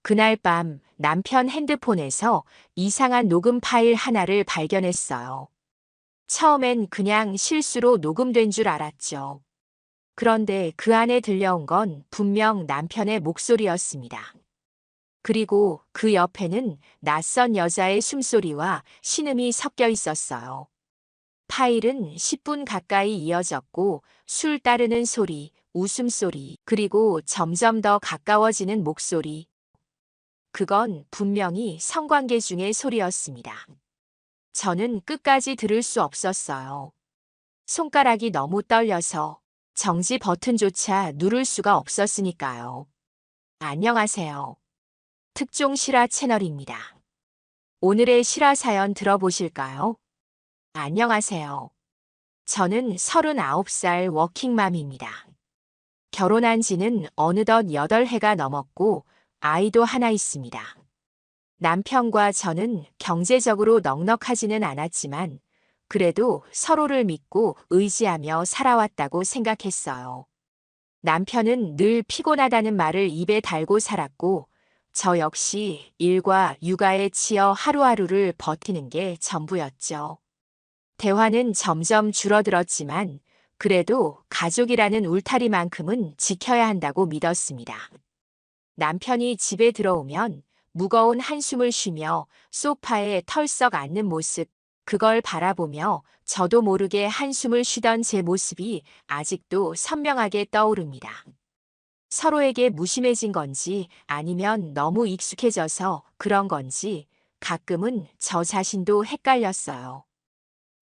그날 밤 남편 핸드폰에서 이상한 녹음 파일 하나를 발견했어요. 처음엔 그냥 실수로 녹음된 줄 알았죠. 그런데 그 안에 들려온 건 분명 남편의 목소리였습니다. 그리고 그 옆에는 낯선 여자의 숨소리와 신음이 섞여 있었어요. 파일은 10분 가까이 이어졌고 술 따르는 소리, 웃음소리, 그리고 점점 더 가까워지는 목소리. 그건 분명히 성관계 중의 소리였습니다. 저는 끝까지 들을 수 없었어요. 손가락이 너무 떨려서 정지 버튼조차 누를 수가 없었으니까요. 안녕하세요. 특종 실화 채널입니다. 오늘의 실화 사연 들어보실까요? 안녕하세요. 저는 39살 워킹맘입니다. 결혼한 지는 어느덧 8해가 넘었고 아이도 하나 있습니다. 남편과 저는 경제적으로 넉넉하지는 않았지만 그래도 서로를 믿고 의지하며 살아왔다고 생각했어요. 남편은 늘 피곤하다는 말을 입에 달고 살았고 저 역시 일과 육아에 치여 하루하루를 버티는 게 전부였죠. 대화는 점점 줄어들었지만 그래도 가족이라는 울타리만큼은 지켜야 한다고 믿었습니다. 남편이 집에 들어오면 무거운 한숨을 쉬며 소파에 털썩 앉는 모습, 그걸 바라보며 저도 모르게 한숨을 쉬던 제 모습이 아직도 선명하게 떠오릅니다. 서로에게 무심해진 건지 아니면 너무 익숙해져서 그런 건지 가끔은 저 자신도 헷갈렸어요.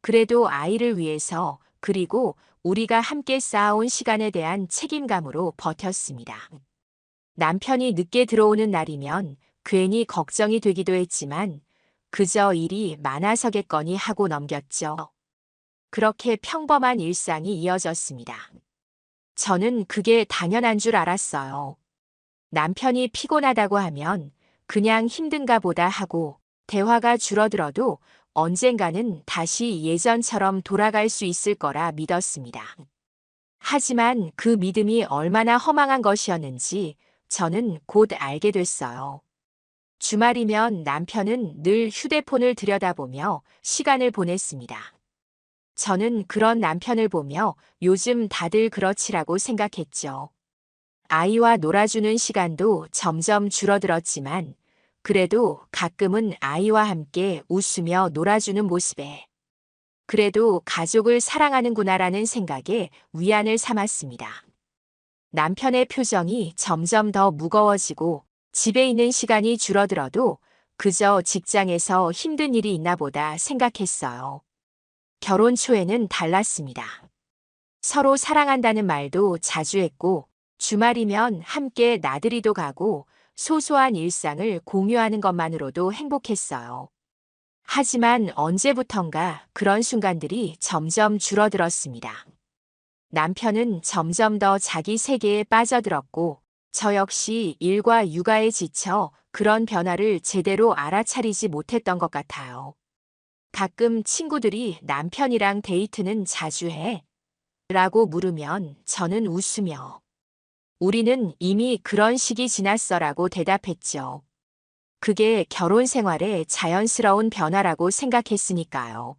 그래도 아이를 위해서 그리고 우리가 함께 쌓아온 시간에 대한 책임감으로 버텼습니다. 남편이 늦게 들어오는 날이면 괜히 걱정이 되기도 했지만 그저 일이 많아서겠거니 하고 넘겼죠. 그렇게 평범한 일상이 이어졌습니다. 저는 그게 당연한 줄 알았어요. 남편이 피곤하다고 하면 그냥 힘든가 보다 하고 대화가 줄어들어도 언젠가는 다시 예전처럼 돌아갈 수 있을 거라 믿었습니다. 하지만 그 믿음이 얼마나 허망한 것이었는지 저는 곧 알게 됐어요. 주말이면 남편은 늘 휴대폰을 들여다보며 시간을 보냈습니다. 저는 그런 남편을 보며 요즘 다들 그렇지라고 생각했죠. 아이와 놀아주는 시간도 점점 줄어들었지만 그래도 가끔은 아이와 함께 웃으며 놀아주는 모습에 그래도 가족을 사랑하는구나라는 생각에 위안을 삼았습니다. 남편의 표정이 점점 더 무거워지고 집에 있는 시간이 줄어들어도 그저 직장에서 힘든 일이 있나 보다 생각했어요. 결혼 초에는 달랐습니다. 서로 사랑한다는 말도 자주 했고 주말이면 함께 나들이도 가고 소소한 일상을 공유하는 것만으로도 행복했어요. 하지만 언제부턴가 그런 순간들이 점점 줄어들었습니다. 남편은 점점 더 자기 세계에 빠져들었고 저 역시 일과 육아에 지쳐 그런 변화를 제대로 알아차리지 못했던 것 같아요. 가끔 친구들이 남편이랑 데이트는 자주 해? 라고 물으면 저는 웃으며 우리는 이미 그런 시기 지났어라고 대답했죠. 그게 결혼 생활의 자연스러운 변화라고 생각했으니까요.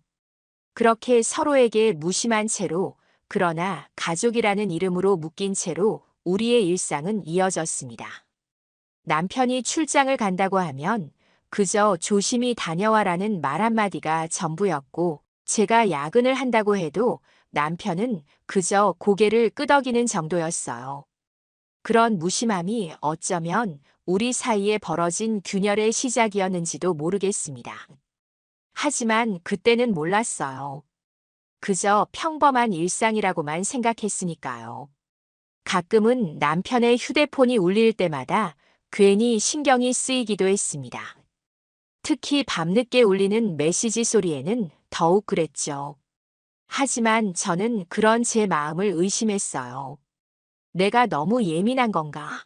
그렇게 서로에게 무심한 채로 그러나 가족이라는 이름으로 묶인 채로 우리의 일상은 이어졌습니다. 남편이 출장을 간다고 하면 그저 조심히 다녀와라는 말 한마디가 전부였고 제가 야근을 한다고 해도 남편은 그저 고개를 끄덕이는 정도였어요. 그런 무심함이 어쩌면 우리 사이에 벌어진 균열의 시작이었는지도 모르겠습니다. 하지만 그때는 몰랐어요. 그저 평범한 일상이라고만 생각했으니까요. 가끔은 남편의 휴대폰이 울릴 때마다 괜히 신경이 쓰이기도 했습니다. 특히 밤늦게 울리는 메시지 소리에는 더욱 그랬죠. 하지만 저는 그런 제 마음을 의심했어요. 내가 너무 예민한 건가?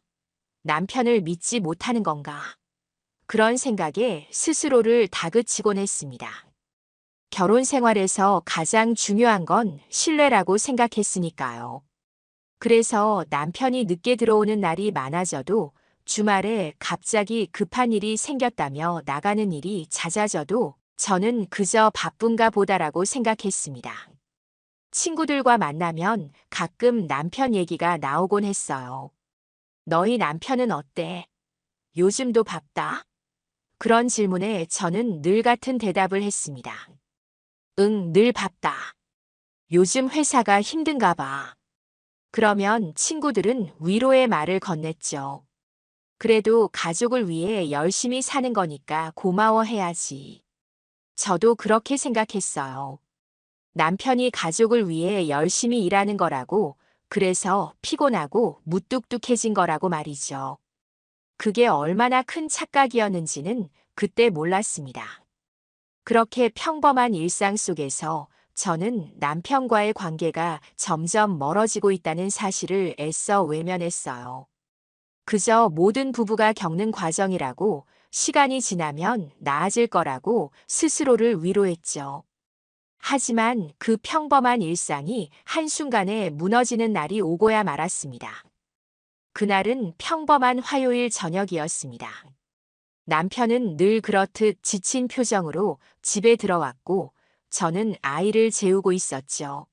남편을 믿지 못하는 건가? 그런 생각에 스스로를 다그치곤 했습니다. 결혼 생활에서 가장 중요한 건 신뢰라고 생각했으니까요. 그래서 남편이 늦게 들어오는 날이 많아져도 주말에 갑자기 급한 일이 생겼다며 나가는 일이 잦아져도 저는 그저 바쁜가 보다라고 생각했습니다. 친구들과 만나면 가끔 남편 얘기가 나오곤 했어요. 너희 남편은 어때? 요즘도 바빠? 그런 질문에 저는 늘 같은 대답을 했습니다. 응, 늘 바빠. 요즘 회사가 힘든가 봐. 그러면 친구들은 위로의 말을 건넸죠. 그래도 가족을 위해 열심히 사는 거니까 고마워해야지. 저도 그렇게 생각했어요. 남편이 가족을 위해 열심히 일하는 거라고, 그래서 피곤하고 무뚝뚝해진 거라고 말이죠. 그게 얼마나 큰 착각이었는지는 그때 몰랐습니다. 그렇게 평범한 일상 속에서 저는 남편과의 관계가 점점 멀어지고 있다는 사실을 애써 외면했어요. 그저 모든 부부가 겪는 과정이라고, 시간이 지나면 나아질 거라고 스스로를 위로했죠. 하지만 그 평범한 일상이 한순간에 무너지는 날이 오고야 말았습니다. 그날은 평범한 화요일 저녁이었습니다. 남편은 늘 그렇듯 지친 표정으로 집에 들어왔고, 저는 아이를 재우고 있었죠.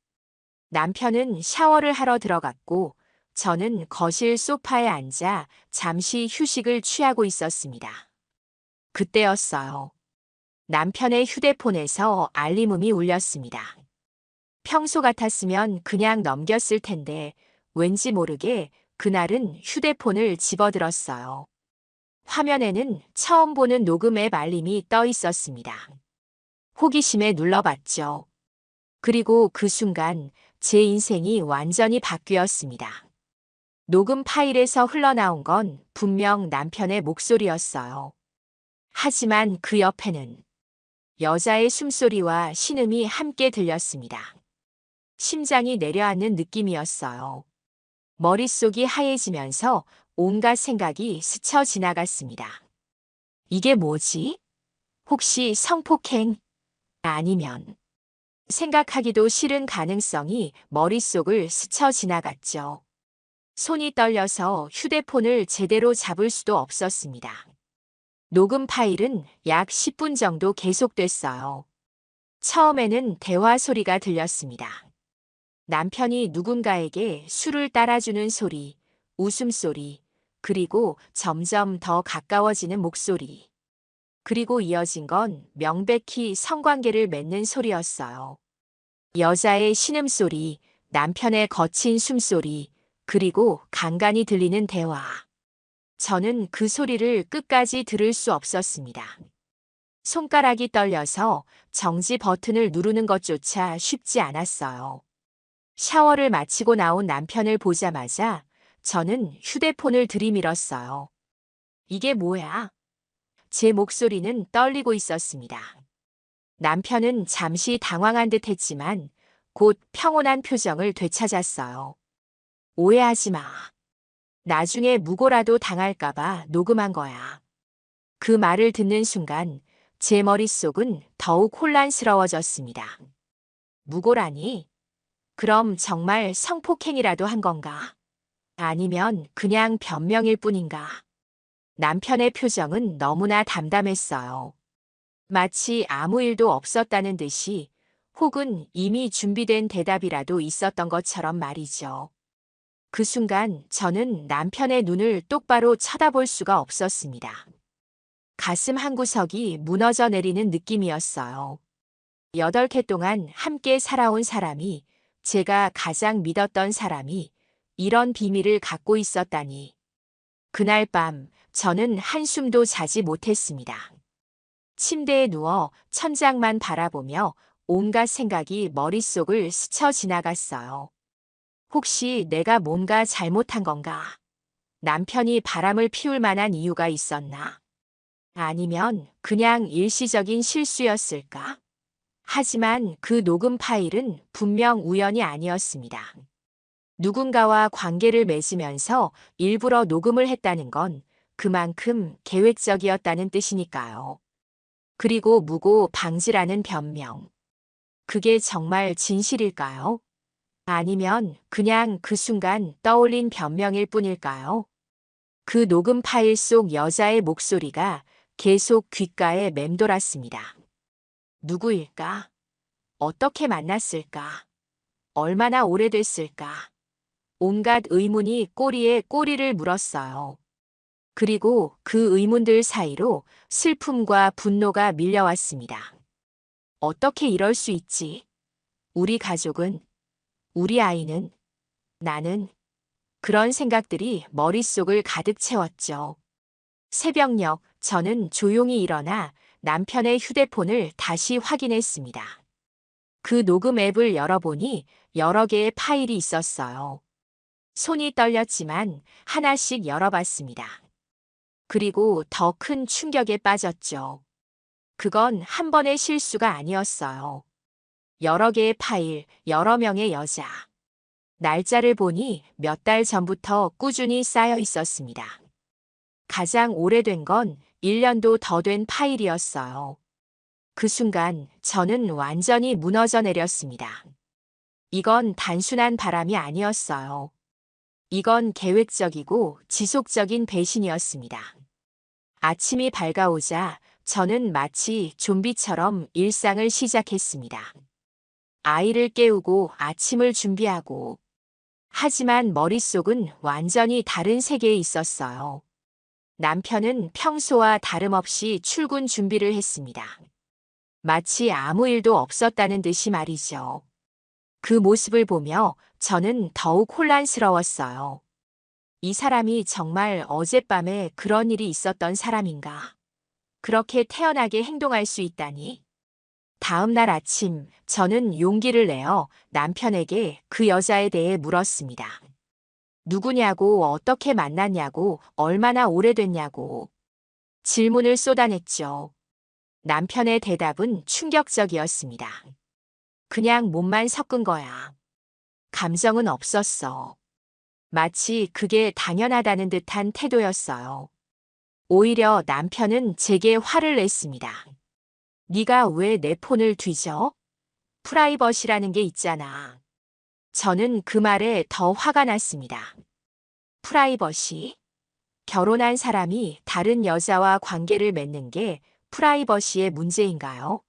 남편은 샤워를 하러 들어갔고, 저는 거실 소파에 앉아 잠시 휴식을 취하고 있었습니다. 그때였어요. 남편의 휴대폰에서 알림음이 울렸습니다. 평소 같았으면 그냥 넘겼을 텐데 왠지 모르게 그날은 휴대폰을 집어들었어요. 화면에는 처음 보는 녹음 앱 알림이 떠 있었습니다. 호기심에 눌러봤죠. 그리고 그 순간 제 인생이 완전히 바뀌었습니다. 녹음 파일에서 흘러나온 건 분명 남편의 목소리였어요. 하지만 그 옆에는 여자의 숨소리와 신음이 함께 들렸습니다. 심장이 내려앉는 느낌이었어요. 머릿속이 하얘지면서 온갖 생각이 스쳐 지나갔습니다. 이게 뭐지? 혹시 성폭행? 아니면 생각하기도 싫은 가능성이 머릿속을 스쳐 지나갔죠. 손이 떨려서 휴대폰을 제대로 잡을 수도 없었습니다. 녹음 파일은 약 10분 정도 계속됐어요. 처음에는 대화 소리가 들렸습니다. 남편이 누군가에게 술을 따라주는 소리, 웃음소리, 그리고 점점 더 가까워지는 목소리. 그리고 이어진 건 명백히 성관계를 맺는 소리였어요. 여자의 신음소리, 남편의 거친 숨소리, 그리고 간간이 들리는 대화. 저는 그 소리를 끝까지 들을 수 없었습니다. 손가락이 떨려서 정지 버튼을 누르는 것조차 쉽지 않았어요. 샤워를 마치고 나온 남편을 보자마자 저는 휴대폰을 들이밀었어요. 이게 뭐야? 제 목소리는 떨리고 있었습니다. 남편은 잠시 당황한 듯 했지만 곧 평온한 표정을 되찾았어요. 오해하지 마. 나중에 무고라도 당할까봐 녹음한 거야. 그 말을 듣는 순간 제 머릿속은 더욱 혼란스러워졌습니다. 무고라니? 그럼 정말 성폭행이라도 한 건가? 아니면 그냥 변명일 뿐인가? 남편의 표정은 너무나 담담했어요. 마치 아무 일도 없었다는 듯이, 혹은 이미 준비된 대답이라도 있었던 것처럼 말이죠. 그 순간 저는 남편의 눈을 똑바로 쳐다볼 수가 없었습니다. 가슴 한구석이 무너져 내리는 느낌이었어요. 8해 동안 함께 살아온 사람이, 제가 가장 믿었던 사람이 이런 비밀을 갖고 있었다니. 그날 밤 저는 한숨도 자지 못했습니다. 침대에 누워 천장만 바라보며 온갖 생각이 머릿속을 스쳐 지나갔어요. 혹시 내가 뭔가 잘못한 건가? 남편이 바람을 피울 만한 이유가 있었나? 아니면 그냥 일시적인 실수였을까? 하지만 그 녹음 파일은 분명 우연이 아니었습니다. 누군가와 관계를 맺으면서 일부러 녹음을 했다는 건 그만큼 계획적이었다는 뜻이니까요. 그리고 무고 방지라는 변명. 그게 정말 진실일까요? 아니면 그냥 그 순간 떠올린 변명일 뿐일까요? 그 녹음 파일 속 여자의 목소리가 계속 귓가에 맴돌았습니다. 누구일까? 어떻게 만났을까? 얼마나 오래됐을까? 온갖 의문이 꼬리에 꼬리를 물었어요. 그리고 그 의문들 사이로 슬픔과 분노가 밀려왔습니다. 어떻게 이럴 수 있지? 우리 가족은, 우리 아이는, 나는, 그런 생각들이 머릿속을 가득 채웠죠. 새벽녘 저는 조용히 일어나 남편의 휴대폰을 다시 확인했습니다. 그 녹음 앱을 열어보니 여러 개의 파일이 있었어요. 손이 떨렸지만 하나씩 열어봤습니다. 그리고 더 큰 충격에 빠졌죠. 그건 한 번의 실수가 아니었어요. 여러 개의 파일, 여러 명의 여자. 날짜를 보니 몇 달 전부터 꾸준히 쌓여 있었습니다. 가장 오래된 건 1년도 더 된 파일이었어요. 그 순간 저는 완전히 무너져 내렸습니다. 이건 단순한 바람이 아니었어요. 이건 계획적이고 지속적인 배신이었습니다. 아침이 밝아오자 저는 마치 좀비처럼 일상을 시작했습니다. 아이를 깨우고 아침을 준비하고. 하지만 머릿속은 완전히 다른 세계에 있었어요. 남편은 평소와 다름없이 출근 준비를 했습니다. 마치 아무 일도 없었다는 듯이 말이죠. 그 모습을 보며 저는 더욱 혼란스러웠어요. 이 사람이 정말 어젯밤에 그런 일이 있었던 사람인가? 그렇게 태연하게 행동할 수 있다니? 다음 날 아침 저는 용기를 내어 남편에게 그 여자에 대해 물었습니다. 누구냐고, 어떻게 만났냐고, 얼마나 오래됐냐고. 질문을 쏟아냈죠. 남편의 대답은 충격적이었습니다. 그냥 몸만 섞은 거야. 감정은 없었어. 마치 그게 당연하다는 듯한 태도였어요. 오히려 남편은 제게 화를 냈습니다. 네가 왜 내 폰을 뒤져? 프라이버시라는 게 있잖아. 저는 그 말에 더 화가 났습니다. 프라이버시? 결혼한 사람이 다른 여자와 관계를 맺는 게 프라이버시의 문제인가요?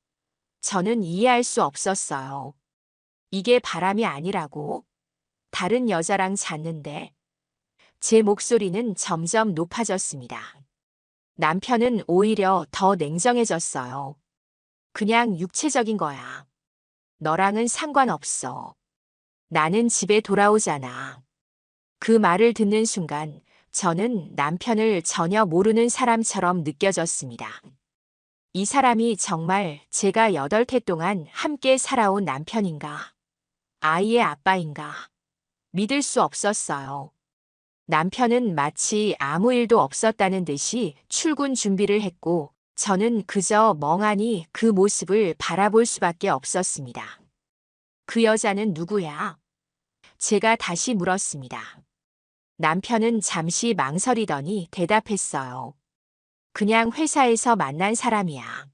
저는 이해할 수 없었어요. 이게 바람이 아니라고. 다른 여자랑 잤는데. 제 목소리는 점점 높아졌습니다. 남편은 오히려 더 냉정해졌어요. 그냥 육체적인 거야. 너랑은 상관없어. 나는 집에 돌아오잖아. 그 말을 듣는 순간 저는 남편을 전혀 모르는 사람처럼 느껴졌습니다. 이 사람이 정말 제가 8해 동안 함께 살아온 남편인가? 아이의 아빠인가? 믿을 수 없었어요. 남편은 마치 아무 일도 없었다는 듯이 출근 준비를 했고 저는 그저 멍하니 그 모습을 바라볼 수밖에 없었습니다. 그 여자는 누구야? 제가 다시 물었습니다. 남편은 잠시 망설이더니 대답했어요. 그냥 회사에서 만난 사람이야.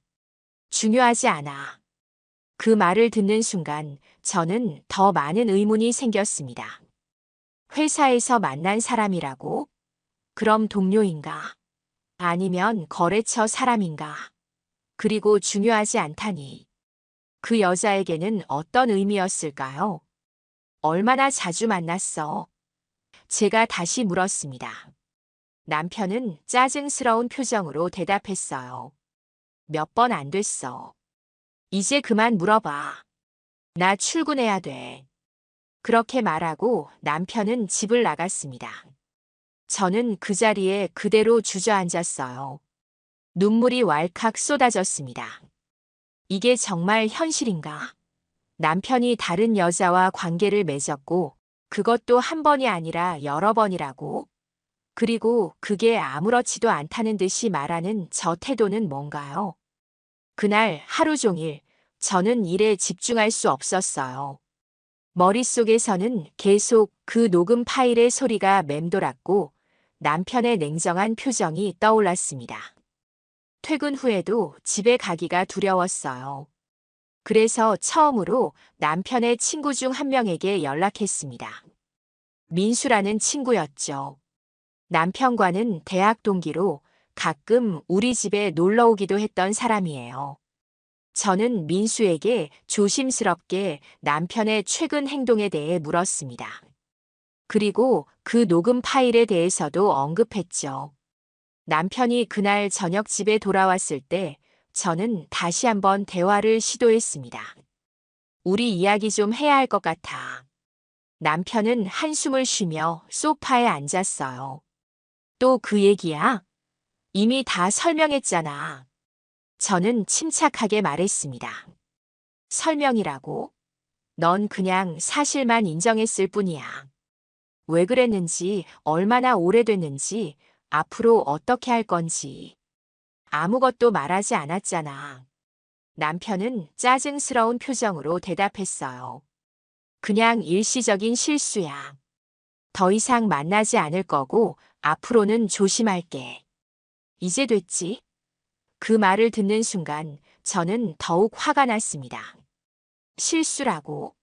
중요하지 않아. 그 말을 듣는 순간 저는 더 많은 의문이 생겼습니다. 회사에서 만난 사람이라고? 그럼 동료인가? 아니면 거래처 사람인가? 그리고 중요하지 않다니. 그 여자에게는 어떤 의미였을까요? 얼마나 자주 만났어? 제가 다시 물었습니다. 남편은 짜증스러운 표정으로 대답했어요. 몇 번 안 됐어. 이제 그만 물어봐. 나 출근해야 돼. 그렇게 말하고 남편은 집을 나갔습니다. 저는 그 자리에 그대로 주저앉았어요. 눈물이 왈칵 쏟아졌습니다. 이게 정말 현실인가? 남편이 다른 여자와 관계를 맺었고 그것도 한 번이 아니라 여러 번이라고? 그리고 그게 아무렇지도 않다는 듯이 말하는 저 태도는 뭔가요? 그날 하루 종일 저는 일에 집중할 수 없었어요. 머릿속에서는 계속 그 녹음 파일의 소리가 맴돌았고 남편의 냉정한 표정이 떠올랐습니다. 퇴근 후에도 집에 가기가 두려웠어요. 그래서 처음으로 남편의 친구 중 한 명에게 연락했습니다. 민수라는 친구였죠. 남편과는 대학 동기로 가끔 우리 집에 놀러 오기도 했던 사람이에요. 저는 민수에게 조심스럽게 남편의 최근 행동에 대해 물었습니다. 그리고 그 녹음 파일에 대해서도 언급했죠. 남편이 그날 저녁 집에 돌아왔을 때 저는 다시 한번 대화를 시도했습니다. 우리 이야기 좀 해야 할 것 같아. 남편은 한숨을 쉬며 소파에 앉았어요. 또 그 얘기야? 이미 다 설명했잖아. 저는 침착하게 말했습니다. 설명이라고? 넌 그냥 사실만 인정했을 뿐이야. 왜 그랬는지, 얼마나 오래됐는지, 앞으로 어떻게 할 건지. 아무것도 말하지 않았잖아. 남편은 짜증스러운 표정으로 대답했어요. 그냥 일시적인 실수야. 더 이상 만나지 않을 거고, 앞으로는 조심할게. 이제 됐지? 그 말을 듣는 순간 저는 더욱 화가 났습니다. 실수라고.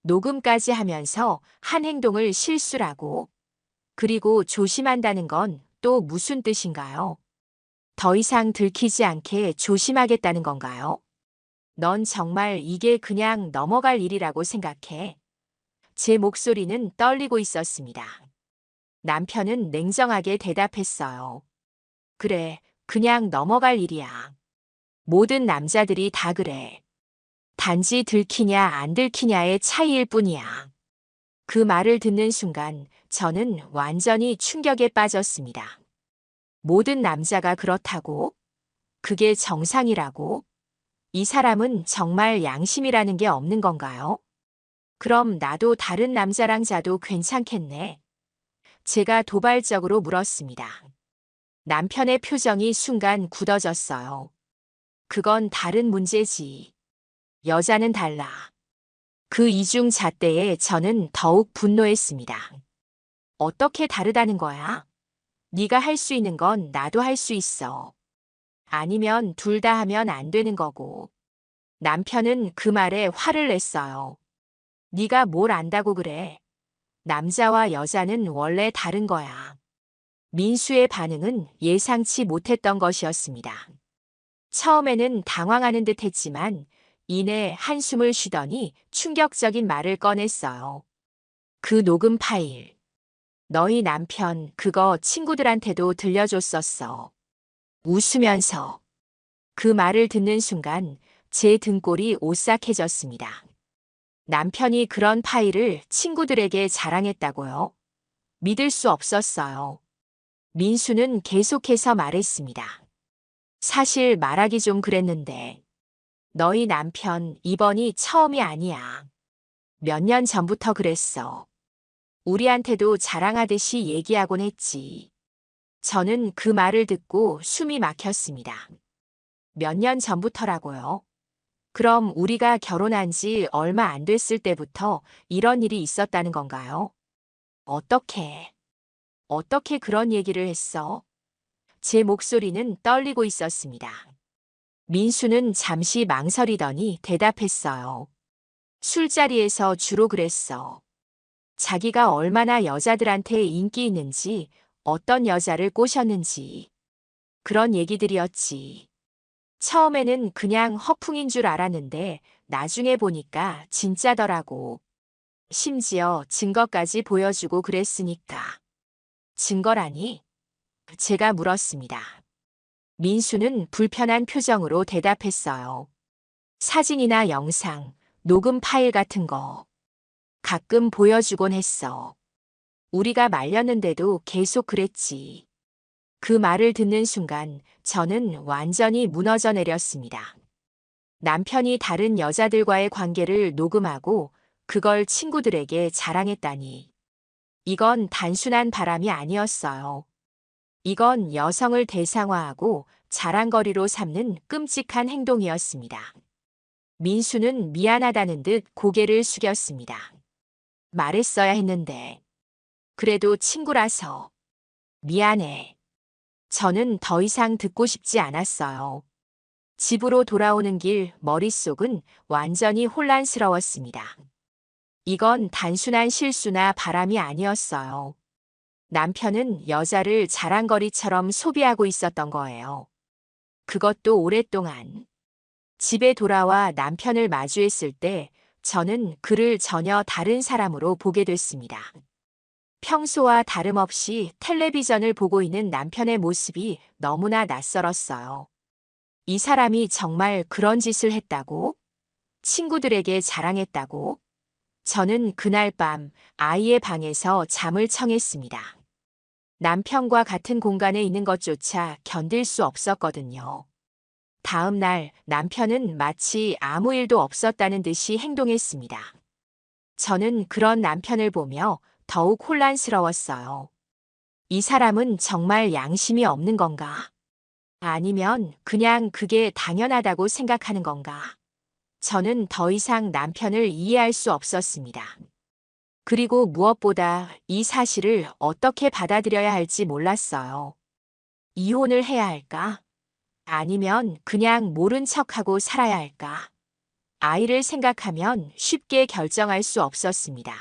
녹음까지 하면서 한 행동을 실수라고. 그리고 조심한다는 건 또 무슨 뜻인가요? 더 이상 들키지 않게 조심하겠다는 건가요? 넌 정말 이게 그냥 넘어갈 일이라고 생각해. 제 목소리는 떨리고 있었습니다. 남편은 냉정하게 대답했어요. 그래, 그냥 넘어갈 일이야. 모든 남자들이 다 그래. 단지 들키냐 안 들키냐의 차이일 뿐이야. 그 말을 듣는 순간 저는 완전히 충격에 빠졌습니다. 모든 남자가 그렇다고? 그게 정상이라고? 이 사람은 정말 양심이라는 게 없는 건가요? 그럼 나도 다른 남자랑 자도 괜찮겠네. 제가 도발적으로 물었습니다. 남편의 표정이 순간 굳어졌어요. 그건 다른 문제지. 여자는 달라. 그 이중 잣대에 저는 더욱 분노했습니다. 어떻게 다르다는 거야? 네가 할 수 있는 건 나도 할 수 있어. 아니면 둘 다 하면 안 되는 거고. 남편은 그 말에 화를 냈어요. 네가 뭘 안다고 그래? 남자와 여자는 원래 다른 거야. 민수의 반응은 예상치 못했던 것이었습니다. 처음에는 당황하는 듯 했지만 이내 한숨을 쉬더니 충격적인 말을 꺼냈어요. 그 녹음 파일. 너희 남편 그거 친구들한테도 들려줬었어. 웃으면서. 그 말을 듣는 순간 제 등골이 오싹해졌습니다. 남편이 그런 파일을 친구들에게 자랑했다고요? 믿을 수 없었어요. 민수는 계속해서 말했습니다. 사실 말하기 좀 그랬는데. 너희 남편 이번이 처음이 아니야. 몇 년 전부터 그랬어. 우리한테도 자랑하듯이 얘기하곤 했지. 저는 그 말을 듣고 숨이 막혔습니다. 몇 년 전부터라고요? 그럼 우리가 결혼한 지 얼마 안 됐을 때부터 이런 일이 있었다는 건가요? 어떻게 그런 얘기를 했어? 제 목소리는 떨리고 있었습니다. 민수는 잠시 망설이더니 대답했어요. 술자리에서 주로 그랬어. 자기가 얼마나 여자들한테 인기 있는지, 어떤 여자를 꼬셨는지. 그런 얘기들이었지. 처음에는 그냥 허풍인 줄 알았는데 나중에 보니까 진짜더라고. 심지어 증거까지 보여주고 그랬으니까. 증거라니? 제가 물었습니다. 민수는 불편한 표정으로 대답했어요. 사진이나 영상, 녹음 파일 같은 거. 가끔 보여주곤 했어. 우리가 말렸는데도 계속 그랬지. 그 말을 듣는 순간 저는 완전히 무너져 내렸습니다. 남편이 다른 여자들과의 관계를 녹음하고 그걸 친구들에게 자랑했다니. 이건 단순한 바람이 아니었어요. 이건 여성을 대상화하고 자랑거리로 삼는 끔찍한 행동이었습니다. 민수는 미안하다는 듯 고개를 숙였습니다. 말했어야 했는데. 그래도 친구라서. 미안해. 저는 더 이상 듣고 싶지 않았어요. 집으로 돌아오는 길 머릿속은 완전히 혼란스러웠습니다. 이건 단순한 실수나 바람이 아니었어요. 남편은 여자를 자랑거리처럼 소비하고 있었던 거예요. 그것도 오랫동안. 집에 돌아와 남편을 마주했을 때 저는 그를 전혀 다른 사람으로 보게 됐습니다. 평소와 다름없이 텔레비전을 보고 있는 남편의 모습이 너무나 낯설었어요. 이 사람이 정말 그런 짓을 했다고? 친구들에게 자랑했다고? 저는 그날 밤 아이의 방에서 잠을 청했습니다. 남편과 같은 공간에 있는 것조차 견딜 수 없었거든요. 다음 날 남편은 마치 아무 일도 없었다는 듯이 행동했습니다. 저는 그런 남편을 보며 더욱 혼란스러웠어요. 이 사람은 정말 양심이 없는 건가? 아니면 그냥 그게 당연하다고 생각하는 건가? 저는 더 이상 남편을 이해할 수 없었습니다. 그리고 무엇보다 이 사실을 어떻게 받아들여야 할지 몰랐어요. 이혼을 해야 할까? 아니면 그냥 모른 척하고 살아야 할까? 아이를 생각하면 쉽게 결정할 수 없었습니다.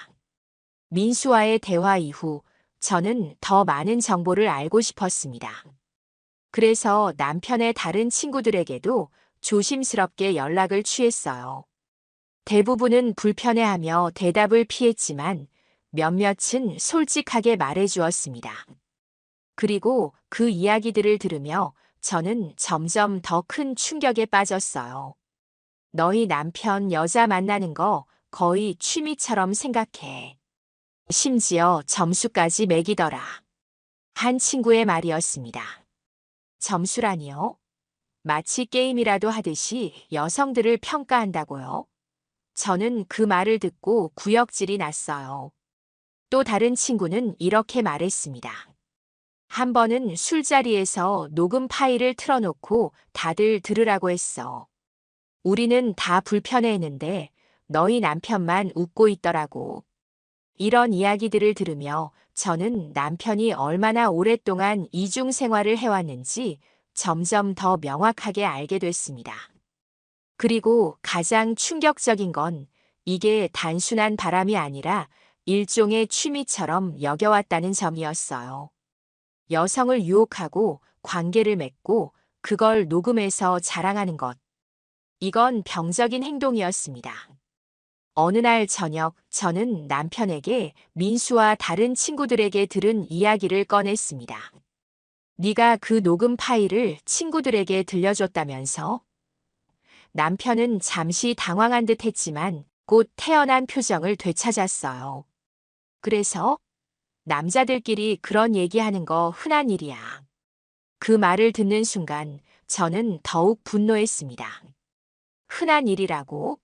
민수와의 대화 이후 저는 더 많은 정보를 알고 싶었습니다. 그래서 남편의 다른 친구들에게도 조심스럽게 연락을 취했어요. 대부분은 불편해하며 대답을 피했지만 몇몇은 솔직하게 말해주었습니다. 그리고 그 이야기들을 들으며 저는 점점 더 큰 충격에 빠졌어요. 너희 남편 여자 만나는 거 거의 취미처럼 생각해. 심지어 점수까지 매기더라. 한 친구의 말이었습니다. 점수라니요? 마치 게임이라도 하듯이 여성들을 평가한다고요? 저는 그 말을 듣고 구역질이 났어요. 또 다른 친구는 이렇게 말했습니다. 한 번은 술자리에서 녹음 파일을 틀어놓고 다들 들으라고 했어. 우리는 다 불편해했는데 너희 남편만 웃고 있더라고. 이런 이야기들을 들으며 저는 남편이 얼마나 오랫동안 이중 생활을 해왔는지 점점 더 명확하게 알게 됐습니다. 그리고 가장 충격적인 건 이게 단순한 바람이 아니라 일종의 취미처럼 여겨왔다는 점이었어요. 여성을 유혹하고 관계를 맺고 그걸 녹음해서 자랑하는 것. 이건 병적인 행동이었습니다. 어느 날 저녁 저는 남편에게 민수와 다른 친구들에게 들은 이야기를 꺼냈습니다. 네가 그 녹음 파일을 친구들에게 들려줬다면서? 남편은 잠시 당황한 듯 했지만 곧 태연한 표정을 되찾았어요. 그래서 남자들끼리 그런 얘기하는 거 흔한 일이야. 그 말을 듣는 순간 저는 더욱 분노했습니다. 흔한 일이라고?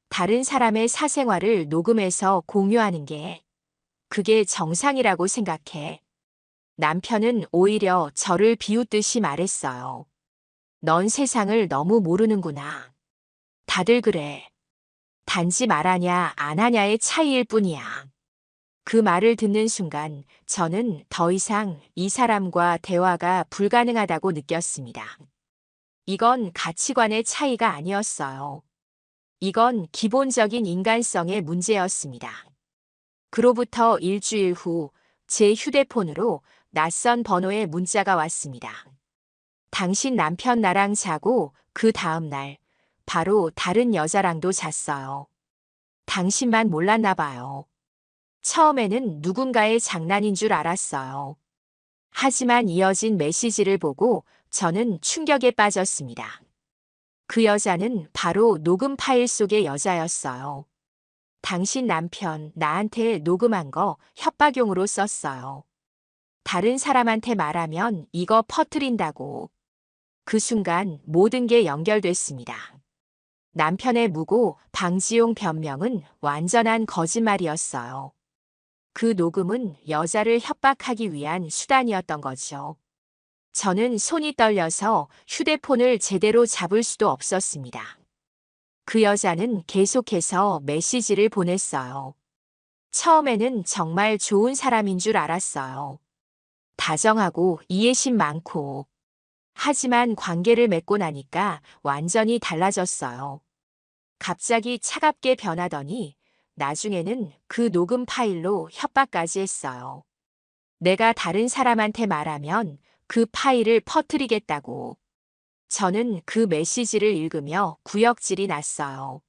다른 사람의 사생활을 녹음해서 공유하는 게 그게 정상이라고 생각해. 남편은 오히려 저를 비웃듯이 말했어요. 넌 세상을 너무 모르는구나. 다들 그래. 단지 말하냐 안 하냐의 차이일 뿐이야. 그 말을 듣는 순간 저는 더 이상 이 사람과 대화가 불가능하다고 느꼈습니다. 이건 가치관의 차이가 아니었어요. 이건 기본적인 인간성의 문제였습니다. 그로부터 일주일 후 제 휴대폰으로 낯선 번호의 문자가 왔습니다. 당신 남편 나랑 자고 그 다음 날 바로 다른 여자랑도 잤어요. 당신만 몰랐나 봐요. 처음에는 누군가의 장난인 줄 알았어요. 하지만 이어진 메시지를 보고 저는 충격에 빠졌습니다. 그 여자는 바로 녹음 파일 속의 여자였어요. 당신 남편 나한테 녹음한 거 협박용으로 썼어요. 다른 사람한테 말하면 이거 퍼뜨린다고. 그 순간 모든 게 연결됐습니다. 남편의 무고 방지용 변명은 완전한 거짓말이었어요. 그 녹음은 여자를 협박하기 위한 수단이었던 거죠. 저는 손이 떨려서 휴대폰을 제대로 잡을 수도 없었습니다. 그 여자는 계속해서 메시지를 보냈어요. 처음에는 정말 좋은 사람인 줄 알았어요. 다정하고 이해심 많고. 하지만 관계를 맺고 나니까 완전히 달라졌어요. 갑자기 차갑게 변하더니 나중에는 그 녹음 파일로 협박까지 했어요. 내가 다른 사람한테 말하면 그 파일을 퍼뜨리겠다고. 저는 그 메시지를 읽으며 구역질이 났어요.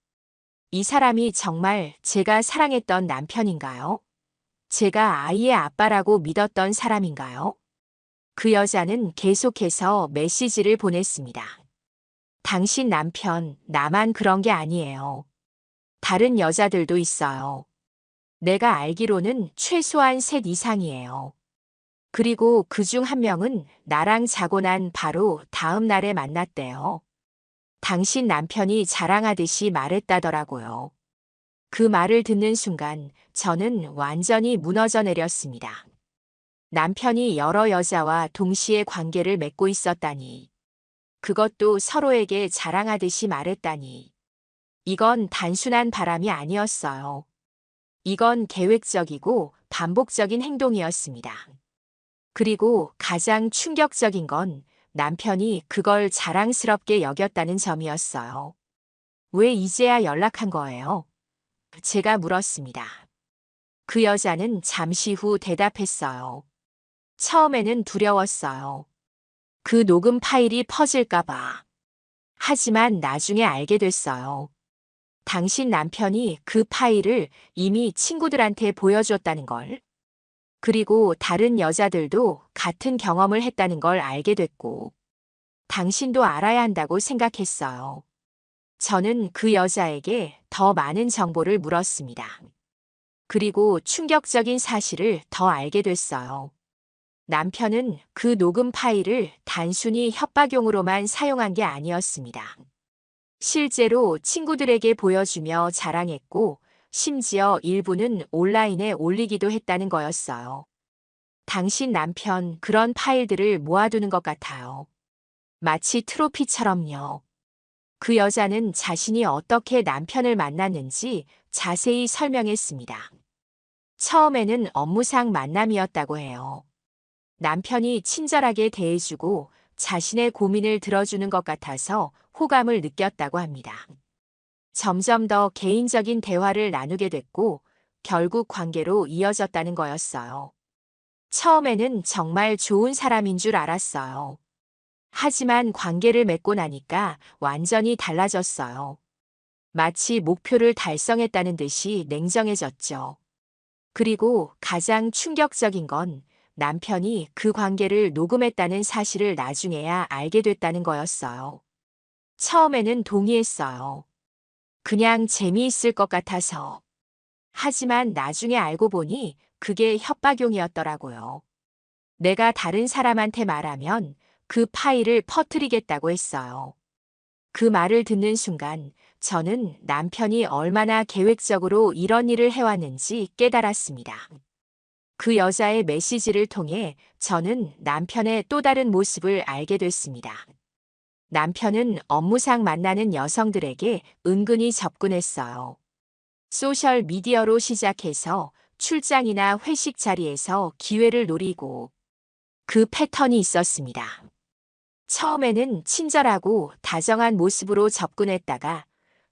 이 사람이 정말 제가 사랑했던 남편인가요? 제가 아이의 아빠라고 믿었던 사람인가요? 그 여자는 계속해서 메시지를 보냈습니다. 당신 남편, 나만 그런 게 아니에요. 다른 여자들도 있어요. 내가 알기로는 최소한 셋 이상이에요. 그리고 그중 한 명은 나랑 자고 난 바로 다음 날에 만났대요. 당신 남편이 자랑하듯이 말했다더라고요. 그 말을 듣는 순간 저는 완전히 무너져 내렸습니다. 남편이 여러 여자와 동시에 관계를 맺고 있었다니. 그것도 서로에게 자랑하듯이 말했다니. 이건 단순한 바람이 아니었어요. 이건 계획적이고 반복적인 행동이었습니다. 그리고 가장 충격적인 건 남편이 그걸 자랑스럽게 여겼다는 점이었어요. 왜 이제야 연락한 거예요? 제가 물었습니다. 그 여자는 잠시 후 대답했어요. 처음에는 두려웠어요. 그 녹음 파일이 퍼질까봐. 하지만 나중에 알게 됐어요. 당신 남편이 그 파일을 이미 친구들한테 보여줬다는 걸. 그리고 다른 여자들도 같은 경험을 했다는 걸 알게 됐고, 당신도 알아야 한다고 생각했어요. 저는 그 여자에게 더 많은 정보를 물었습니다. 그리고 충격적인 사실을 더 알게 됐어요. 남편은 그 녹음 파일을 단순히 협박용으로만 사용한 게 아니었습니다. 실제로 친구들에게 보여주며 자랑했고, 심지어 일부는 온라인에 올리기도 했다는 거였어요. 당신 남편 그런 파일들을 모아두는 것 같아요. 마치 트로피처럼요. 그 여자는 자신이 어떻게 남편을 만났는지 자세히 설명했습니다. 처음에는 업무상 만남이었다고 해요. 남편이 친절하게 대해주고 자신의 고민을 들어주는 것 같아서 호감을 느꼈다고 합니다. 점점 더 개인적인 대화를 나누게 됐고 결국 관계로 이어졌다는 거였어요. 처음에는 정말 좋은 사람인 줄 알았어요. 하지만 관계를 맺고 나니까 완전히 달라졌어요. 마치 목표를 달성했다는 듯이 냉정해졌죠. 그리고 가장 충격적인 건 남편이 그 관계를 녹음했다는 사실을 나중에야 알게 됐다는 거였어요. 처음에는 동의했어요. 그냥 재미있을 것 같아서. 하지만 나중에 알고 보니 그게 협박용이었더라고요. 내가 다른 사람한테 말하면 그 파일을 퍼뜨리겠다고 했어요. 그 말을 듣는 순간 저는 남편이 얼마나 계획적으로 이런 일을 해왔는지 깨달았습니다. 그 여자의 메시지를 통해 저는 남편의 또 다른 모습을 알게 됐습니다. 남편은 업무상 만나는 여성들에게 은근히 접근했어요. 소셜 미디어로 시작해서 출장이나 회식 자리에서 기회를 노리고 그 패턴이 있었습니다. 처음에는 친절하고 다정한 모습으로 접근했다가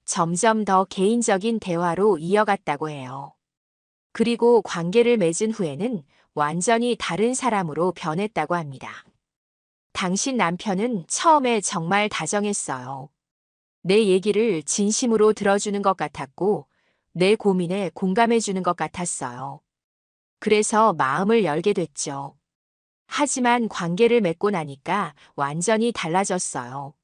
점점 더 개인적인 대화로 이어갔다고 해요. 그리고 관계를 맺은 후에는 완전히 다른 사람으로 변했다고 합니다. 당신 남편은 처음에 정말 다정했어요. 내 얘기를 진심으로 들어주는 것 같았고, 내 고민에 공감해주는 것 같았어요. 그래서 마음을 열게 됐죠. 하지만 관계를 맺고 나니까 완전히 달라졌어요.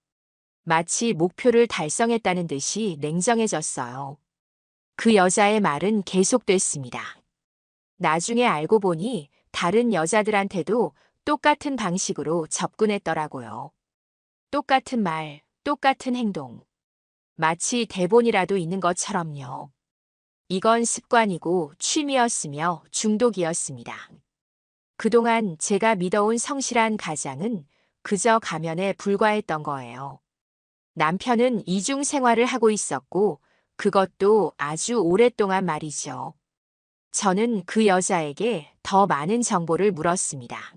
마치 목표를 달성했다는 듯이 냉정해졌어요. 그 여자의 말은 계속됐습니다. 나중에 알고 보니 다른 여자들한테도 똑같은 방식으로 접근했더라고요. 똑같은 말, 똑같은 행동. 마치 대본이라도 있는 것처럼요. 이건 습관이고 취미였으며 중독이었습니다. 그동안 제가 믿어온 성실한 가장은 그저 가면에 불과했던 거예요. 남편은 이중 생활을 하고 있었고 그것도 아주 오랫동안 말이죠. 저는 그 여자에게 더 많은 정보를 물었습니다.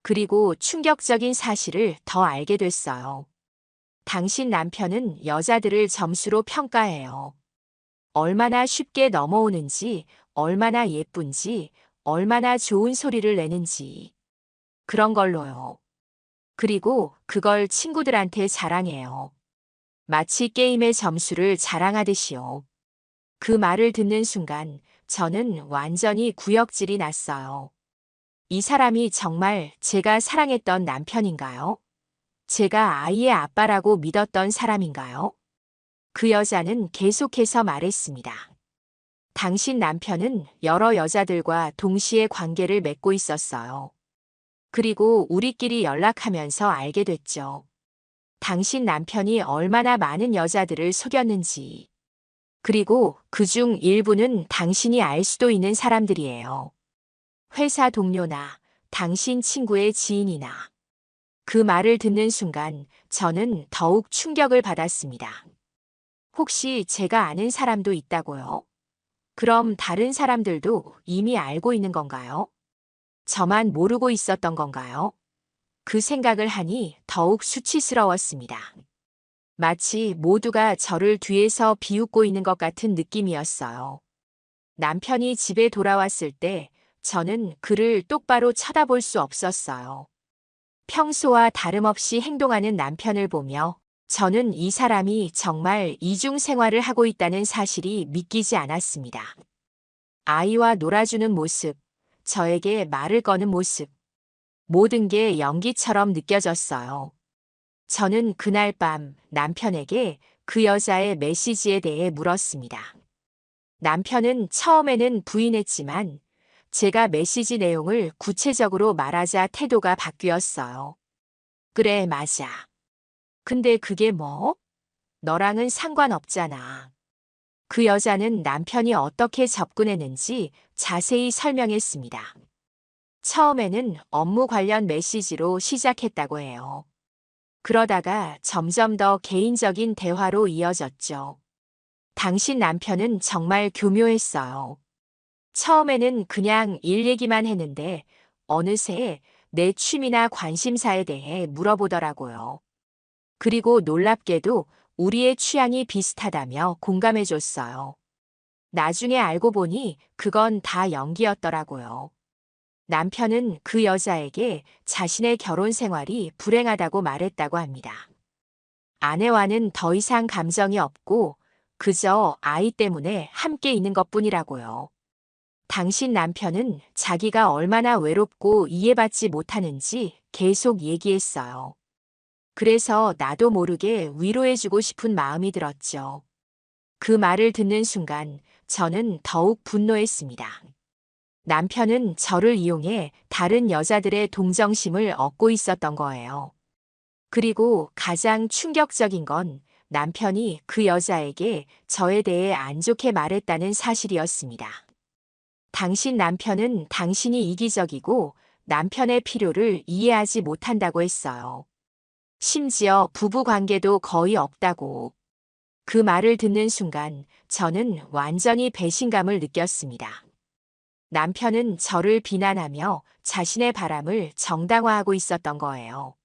그리고 충격적인 사실을 더 알게 됐어요. 당신 남편은 여자들을 점수로 평가해요. 얼마나 쉽게 넘어오는지, 얼마나 예쁜지, 얼마나 좋은 소리를 내는지. 그런 걸로요. 그리고 그걸 친구들한테 자랑해요. 마치 게임의 점수를 자랑하듯이요. 그 말을 듣는 순간 저는 완전히 구역질이 났어요. 이 사람이 정말 제가 사랑했던 남편인가요? 제가 아이의 아빠라고 믿었던 사람인가요? 그 여자는 계속해서 말했습니다. 당신 남편은 여러 여자들과 동시에 관계를 맺고 있었어요. 그리고 우리끼리 연락하면서 알게 됐죠. 당신 남편이 얼마나 많은 여자들을 속였는지. 그리고 그중 일부는 당신이 알 수도 있는 사람들이에요. 회사 동료나 당신 친구의 지인이나. 그 말을 듣는 순간 저는 더욱 충격을 받았습니다. 혹시 제가 아는 사람도 있다고요? 그럼 다른 사람들도 이미 알고 있는 건가요? 저만 모르고 있었던 건가요? 그 생각을 하니 더욱 수치스러웠습니다. 마치 모두가 저를 뒤에서 비웃고 있는 것 같은 느낌이었어요. 남편이 집에 돌아왔을 때 저는 그를 똑바로 쳐다볼 수 없었어요. 평소와 다름없이 행동하는 남편을 보며 저는 이 사람이 정말 이중 생활을 하고 있다는 사실이 믿기지 않았습니다. 아이와 놀아주는 모습, 저에게 말을 거는 모습, 모든 게 연기처럼 느껴졌어요. 저는 그날 밤 남편에게 그 여자의 메시지에 대해 물었습니다. 남편은 처음에는 부인했지만 제가 메시지 내용을 구체적으로 말하자 태도가 바뀌었어요. 그래, 맞아. 근데 그게 뭐? 너랑은 상관없잖아. 그 여자는 남편이 어떻게 접근했는지 자세히 설명했습니다. 처음에는 업무 관련 메시지로 시작했다고 해요. 그러다가 점점 더 개인적인 대화로 이어졌죠. 당신 남편은 정말 교묘했어요. 처음에는 그냥 일 얘기만 했는데 어느새 내 취미나 관심사에 대해 물어보더라고요. 그리고 놀랍게도 우리의 취향이 비슷하다며 공감해줬어요. 나중에 알고 보니 그건 다 연기였더라고요. 남편은 그 여자에게 자신의 결혼 생활이 불행하다고 말했다고 합니다. 아내와는 더 이상 감정이 없고 그저 아이 때문에 함께 있는 것뿐이라고요. 당신 남편은 자기가 얼마나 외롭고 이해받지 못하는지 계속 얘기했어요. 그래서 나도 모르게 위로해주고 싶은 마음이 들었죠. 그 말을 듣는 순간 저는 더욱 분노했습니다. 남편은 저를 이용해 다른 여자들의 동정심을 얻고 있었던 거예요. 그리고 가장 충격적인 건 남편이 그 여자에게 저에 대해 안 좋게 말했다는 사실이었습니다. 당신 남편은 당신이 이기적이고 남편의 필요를 이해하지 못한다고 했어요. 심지어 부부 관계도 거의 없다고. 그 말을 듣는 순간 저는 완전히 배신감을 느꼈습니다. 남편은 저를 비난하며 자신의 바람을 정당화하고 있었던 거예요.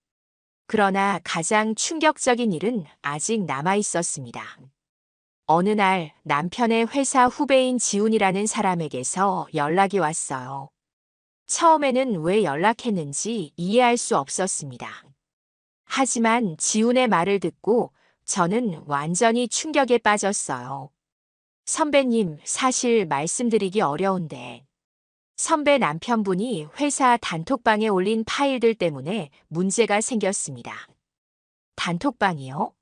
그러나 가장 충격적인 일은 아직 남아 있었습니다. 어느 날 남편의 회사 후배인 지훈이라는 사람에게서 연락이 왔어요. 처음에는 왜 연락했는지 이해할 수 없었습니다. 하지만 지훈의 말을 듣고 저는 완전히 충격에 빠졌어요. 선배님, 사실 말씀드리기 어려운데 선배 남편분이 회사 단톡방에 올린 파일들 때문에 문제가 생겼습니다. 단톡방이요?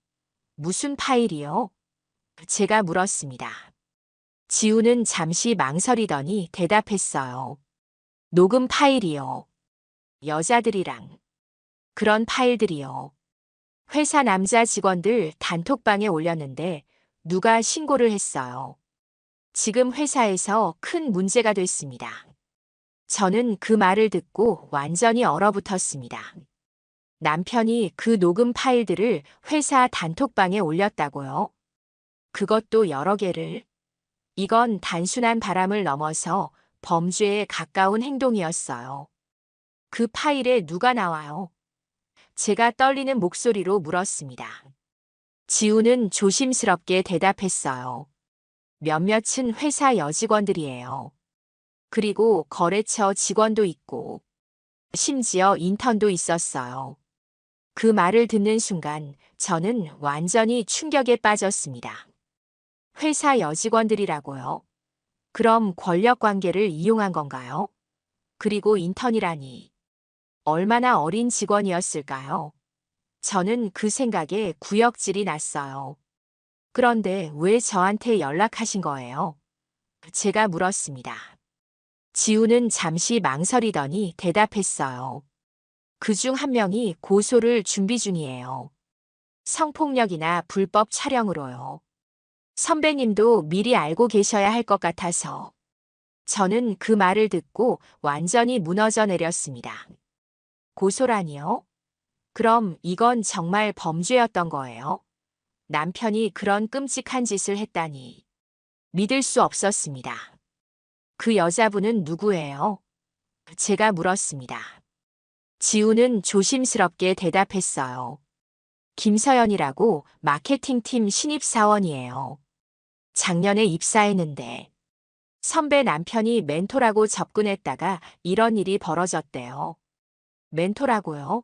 무슨 파일이요? 제가 물었습니다. 지우는 잠시 망설이더니 대답했어요. 녹음 파일이요. 여자들이랑. 그런 파일들이요. 회사 남자 직원들 단톡방에 올렸는데 누가 신고를 했어요. 지금 회사에서 큰 문제가 됐습니다. 저는 그 말을 듣고 완전히 얼어붙었습니다. 남편이 그 녹음 파일들을 회사 단톡방에 올렸다고요? 그것도 여러 개를. 이건 단순한 바람을 넘어서 범죄에 가까운 행동이었어요. 그 파일에 누가 나와요? 제가 떨리는 목소리로 물었습니다. 지우는 조심스럽게 대답했어요. 몇몇은 회사 여직원들이에요. 그리고 거래처 직원도 있고, 심지어 인턴도 있었어요. 그 말을 듣는 순간 저는 완전히 충격에 빠졌습니다. 회사 여직원들이라고요? 그럼 권력 관계를 이용한 건가요? 그리고 인턴이라니. 얼마나 어린 직원이었을까요? 저는 그 생각에 구역질이 났어요. 그런데 왜 저한테 연락하신 거예요? 제가 물었습니다. 지우는 잠시 망설이더니 대답했어요. 그중 한 명이 고소를 준비 중이에요. 성폭력이나 불법 촬영으로요. 선배님도 미리 알고 계셔야 할 것 같아서. 저는 그 말을 듣고 완전히 무너져 내렸습니다. 고소라니요? 그럼 이건 정말 범죄였던 거예요? 남편이 그런 끔찍한 짓을 했다니. 믿을 수 없었습니다. 그 여자분은 누구예요? 제가 물었습니다. 지우는 조심스럽게 대답했어요. 김서연이라고 마케팅팀 신입사원이에요. 작년에 입사했는데 선배 남편이 멘토라고 접근했다가 이런 일이 벌어졌대요. 멘토라고요?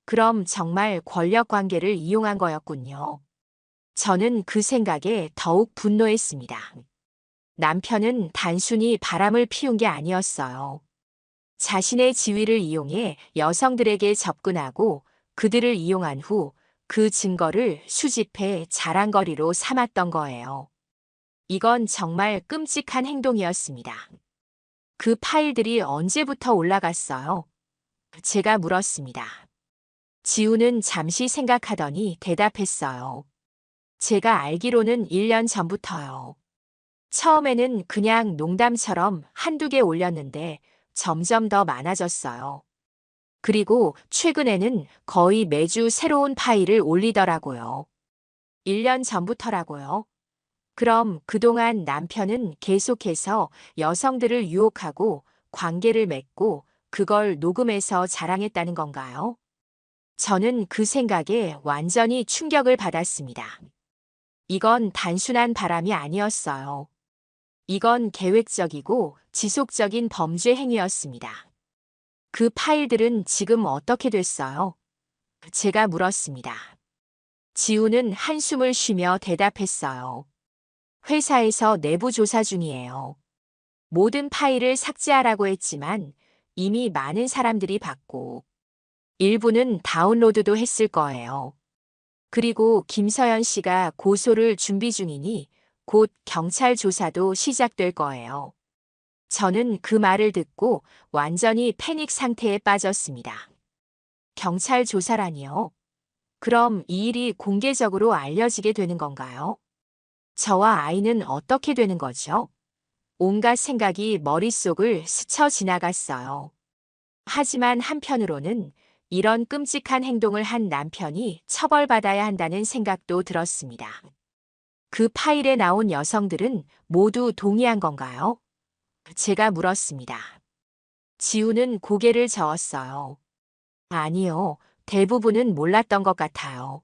그럼 정말 권력 관계를 이용한 거였군요. 저는 그 생각에 더욱 분노했습니다. 남편은 단순히 바람을 피운 게 아니었어요. 자신의 지위를 이용해 여성들에게 접근하고 그들을 이용한 후 그 증거를 수집해 자랑거리로 삼았던 거예요. 이건 정말 끔찍한 행동이었습니다. 그 파일들이 언제부터 올라갔어요? 제가 물었습니다. 지우는 잠시 생각하더니 대답했어요. 제가 알기로는 1년 전부터요. 처음에는 그냥 농담처럼 한두 개 올렸는데 점점 더 많아졌어요. 그리고 최근에는 거의 매주 새로운 파일을 올리더라고요. 1년 전부터라고요. 그럼 그동안 남편은 계속해서 여성들을 유혹하고 관계를 맺고 그걸 녹음해서 자랑했다는 건가요? 저는 그 생각에 완전히 충격을 받았습니다. 이건 단순한 바람이 아니었어요. 이건 계획적이고 지속적인 범죄 행위였습니다. 그 파일들은 지금 어떻게 됐어요? 제가 물었습니다. 지우는 한숨을 쉬며 대답했어요. 회사에서 내부 조사 중이에요. 모든 파일을 삭제하라고 했지만 이미 많은 사람들이 봤고 일부는 다운로드도 했을 거예요. 그리고 김서연 씨가 고소를 준비 중이니 곧 경찰 조사도 시작될 거예요. 저는 그 말을 듣고 완전히 패닉 상태에 빠졌습니다. 경찰 조사라니요? 그럼 이 일이 공개적으로 알려지게 되는 건가요? 저와 아이는 어떻게 되는 거죠? 온갖 생각이 머릿속을 스쳐 지나갔어요. 하지만 한편으로는 이런 끔찍한 행동을 한 남편이 처벌받아야 한다는 생각도 들었습니다. 그 파일에 나온 여성들은 모두 동의한 건가요? 제가 물었습니다. 지우는 고개를 저었어요. 아니요, 대부분은 몰랐던 것 같아요.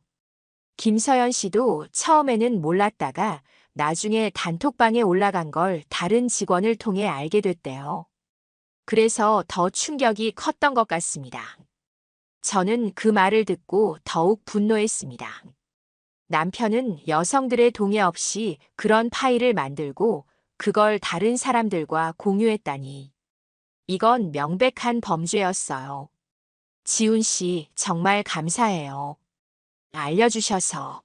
김서연 씨도 처음에는 몰랐다가 나중에 단톡방에 올라간 걸 다른 직원을 통해 알게 됐대요. 그래서 더 충격이 컸던 것 같습니다. 저는 그 말을 듣고 더욱 분노했습니다. 남편은 여성들의 동의 없이 그런 파일을 만들고 그걸 다른 사람들과 공유했다니. 이건 명백한 범죄였어요. 지훈 씨, 정말 감사해요. 알려주셔서.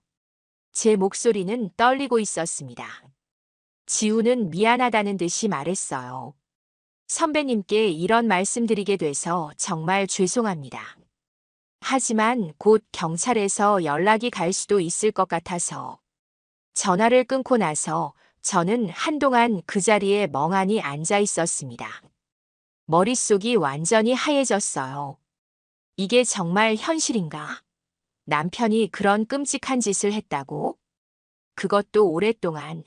제 목소리는 떨리고 있었습니다. 지훈은 미안하다는 듯이 말했어요. 선배님께 이런 말씀드리게 돼서 정말 죄송합니다. 하지만 곧 경찰에서 연락이 갈 수도 있을 것 같아서. 전화를 끊고 나서 저는 한동안 그 자리에 멍하니 앉아 있었습니다. 머릿속이 완전히 하얘졌어요. 이게 정말 현실인가? 남편이 그런 끔찍한 짓을 했다고? 그것도 오랫동안.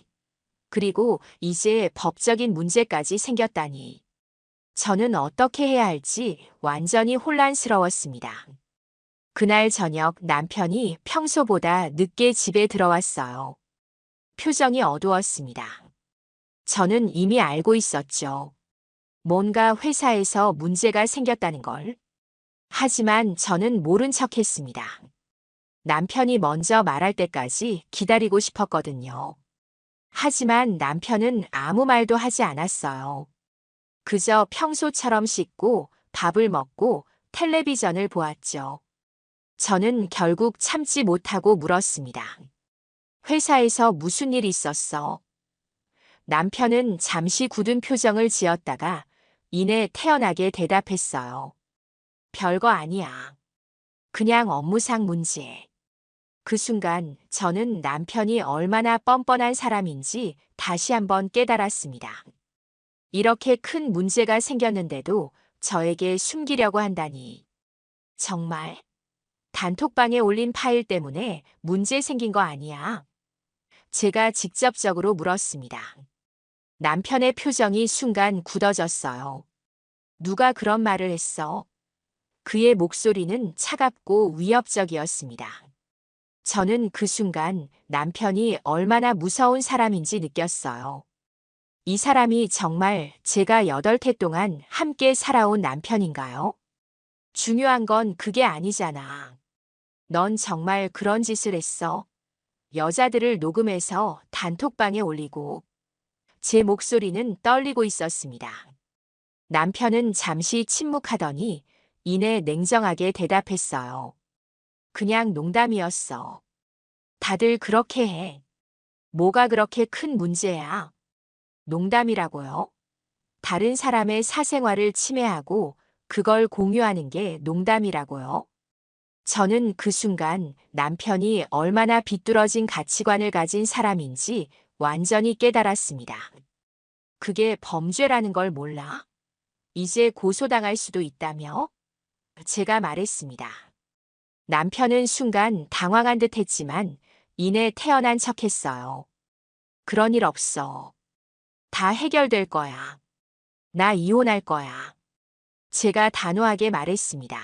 그리고 이제 법적인 문제까지 생겼다니. 저는 어떻게 해야 할지 완전히 혼란스러웠습니다. 그날 저녁 남편이 평소보다 늦게 집에 들어왔어요. 표정이 어두웠습니다. 저는 이미 알고 있었죠. 뭔가 회사에서 문제가 생겼다는 걸. 하지만 저는 모른 척 했습니다. 남편이 먼저 말할 때까지 기다리고 싶었거든요. 하지만 남편은 아무 말도 하지 않았어요. 그저 평소처럼 씻고 밥을 먹고 텔레비전을 보았죠. 저는 결국 참지 못하고 물었습니다. 회사에서 무슨 일 있었어? 남편은 잠시 굳은 표정을 지었다가 이내 태연하게 대답했어요. 별거 아니야. 그냥 업무상 문제. 그 순간 저는 남편이 얼마나 뻔뻔한 사람인지 다시 한번 깨달았습니다. 이렇게 큰 문제가 생겼는데도 저에게 숨기려고 한다니. 정말 단톡방에 올린 파일 때문에 문제 생긴 거 아니야? 제가 직접적으로 물었습니다. 남편의 표정이 순간 굳어졌어요. 누가 그런 말을 했어? 그의 목소리는 차갑고 위협적이었습니다. 저는 그 순간 남편이 얼마나 무서운 사람인지 느꼈어요. 이 사람이 정말 제가 8해 동안 함께 살아온 남편인가요? 중요한 건 그게 아니잖아. 넌 정말 그런 짓을 했어? 여자들을 녹음해서 단톡방에 올리고. 제 목소리는 떨리고 있었습니다. 남편은 잠시 침묵하더니 이내 냉정하게 대답했어요. 그냥 농담이었어. 다들 그렇게 해. 뭐가 그렇게 큰 문제야? 농담이라고요? 다른 사람의 사생활을 침해하고 그걸 공유하는 게 농담이라고요? 저는 그 순간 남편이 얼마나 비뚤어진 가치관을 가진 사람인지 완전히 깨달았습니다. 그게 범죄라는 걸 몰라? 이제 고소당할 수도 있다며? 제가 말했습니다. 남편은 순간 당황한 듯 했지만 이내 태연한 척 했어요. 그런 일 없어. 다 해결될 거야. 나 이혼할 거야. 제가 단호하게 말했습니다.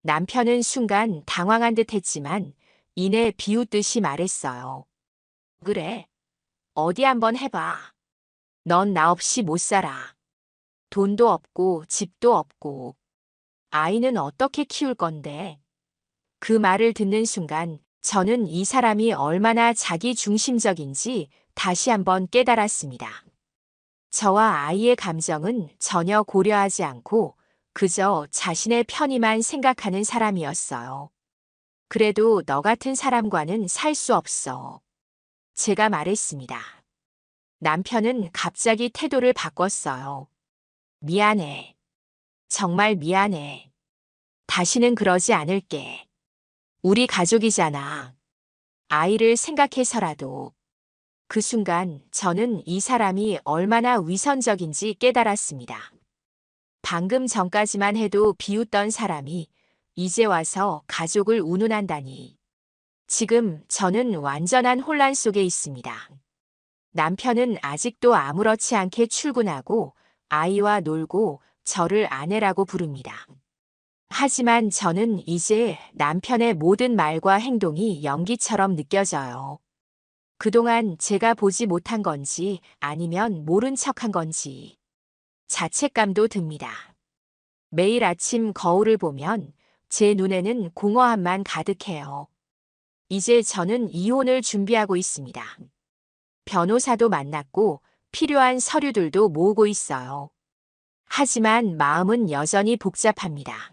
남편은 순간 당황한 듯 했지만 이내 비웃듯이 말했어요. 그래. 어디 한번 해봐. 넌 나 없이 못 살아. 돈도 없고 집도 없고. 아이는 어떻게 키울 건데? 그 말을 듣는 순간 저는 이 사람이 얼마나 자기 중심적인지 다시 한번 깨달았습니다. 저와 아이의 감정은 전혀 고려하지 않고 그저 자신의 편의만 생각하는 사람이었어요. 그래도 너 같은 사람과는 살 수 없어. 제가 말했습니다. 남편은 갑자기 태도를 바꿨어요. 미안해. 정말 미안해. 다시는 그러지 않을게. 우리 가족이잖아. 아이를 생각해서라도. 그 순간 저는 이 사람이 얼마나 위선적인지 깨달았습니다. 방금 전까지만 해도 비웃던 사람이 이제 와서 가족을 운운한다니. 지금 저는 완전한 혼란 속에 있습니다. 남편은 아직도 아무렇지 않게 출근하고 아이와 놀고 저를 아내라고 부릅니다. 하지만 저는 이제 남편의 모든 말과 행동이 연기처럼 느껴져요. 그동안 제가 보지 못한 건지 아니면 모른 척한 건지 자책감도 듭니다. 매일 아침 거울을 보면 제 눈에는 공허함만 가득해요. 이제 저는 이혼을 준비하고 있습니다. 변호사도 만났고 필요한 서류들도 모으고 있어요. 하지만 마음은 여전히 복잡합니다.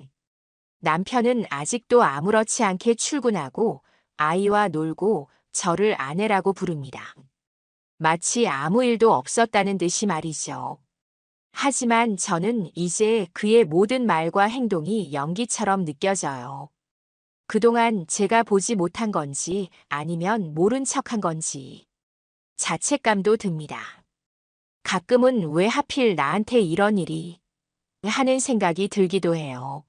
남편은 아직도 아무렇지 않게 출근하고 아이와 놀고 저를 아내라고 부릅니다. 마치 아무 일도 없었다는 듯이 말이죠. 하지만 저는 이제 그의 모든 말과 행동이 연기처럼 느껴져요. 그동안 제가 보지 못한 건지 아니면 모른 척한 건지 자책감도 듭니다. 가끔은 왜 하필 나한테 이런 일이 하는 생각이 들기도 해요.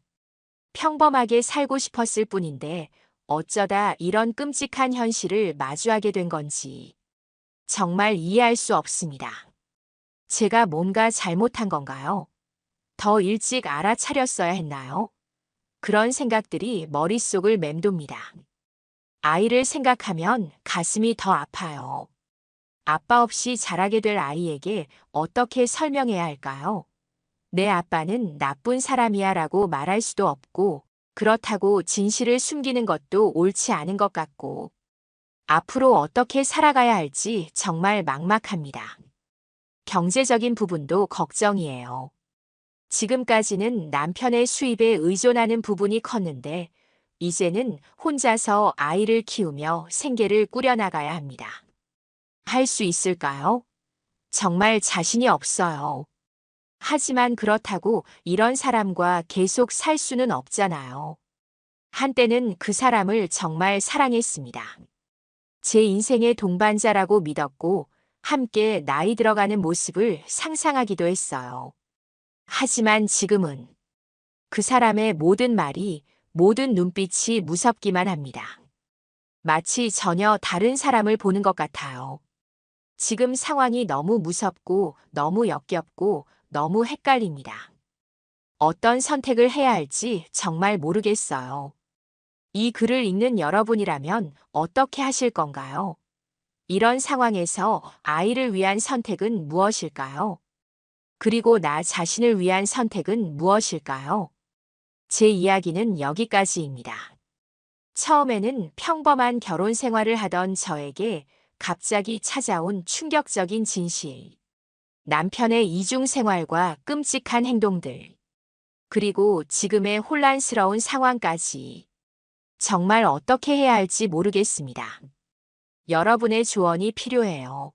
평범하게 살고 싶었을 뿐인데 어쩌다 이런 끔찍한 현실을 마주하게 된 건지 정말 이해할 수 없습니다. 제가 뭔가 잘못한 건가요? 더 일찍 알아차렸어야 했나요? 그런 생각들이 머릿속을 맴돕니다. 아이를 생각하면 가슴이 더 아파요. 아빠 없이 자라게 될 아이에게 어떻게 설명해야 할까요? 내 아빠는 나쁜 사람이야 라고 말할 수도 없고, 그렇다고 진실을 숨기는 것도 옳지 않은 것 같고, 앞으로 어떻게 살아가야 할지 정말 막막합니다. 경제적인 부분도 걱정이에요. 지금까지는 남편의 수입에 의존하는 부분이 컸는데, 이제는 혼자서 아이를 키우며 생계를 꾸려나가야 합니다. 할 수 있을까요? 정말 자신이 없어요. 하지만 그렇다고 이런 사람과 계속 살 수는 없잖아요. 한때는 그 사람을 정말 사랑했습니다. 제 인생의 동반자라고 믿었고, 함께 나이 들어가는 모습을 상상하기도 했어요. 하지만 지금은 그 사람의 모든 말이, 모든 눈빛이 무섭기만 합니다. 마치 전혀 다른 사람을 보는 것 같아요. 지금 상황이 너무 무섭고, 너무 역겹고, 너무 헷갈립니다. 어떤 선택을 해야 할지 정말 모르겠어요. 이 글을 읽는 여러분이라면 어떻게 하실 건가요? 이런 상황에서 아이를 위한 선택은 무엇일까요? 그리고 나 자신을 위한 선택은 무엇일까요? 제 이야기는 여기까지입니다. 처음에는 평범한 결혼 생활을 하던 저에게 갑자기 찾아온 충격적인 진실. 남편의 이중 생활과 끔찍한 행동들. 그리고 지금의 혼란스러운 상황까지. 정말 어떻게 해야 할지 모르겠습니다. 여러분의 조언이 필요해요.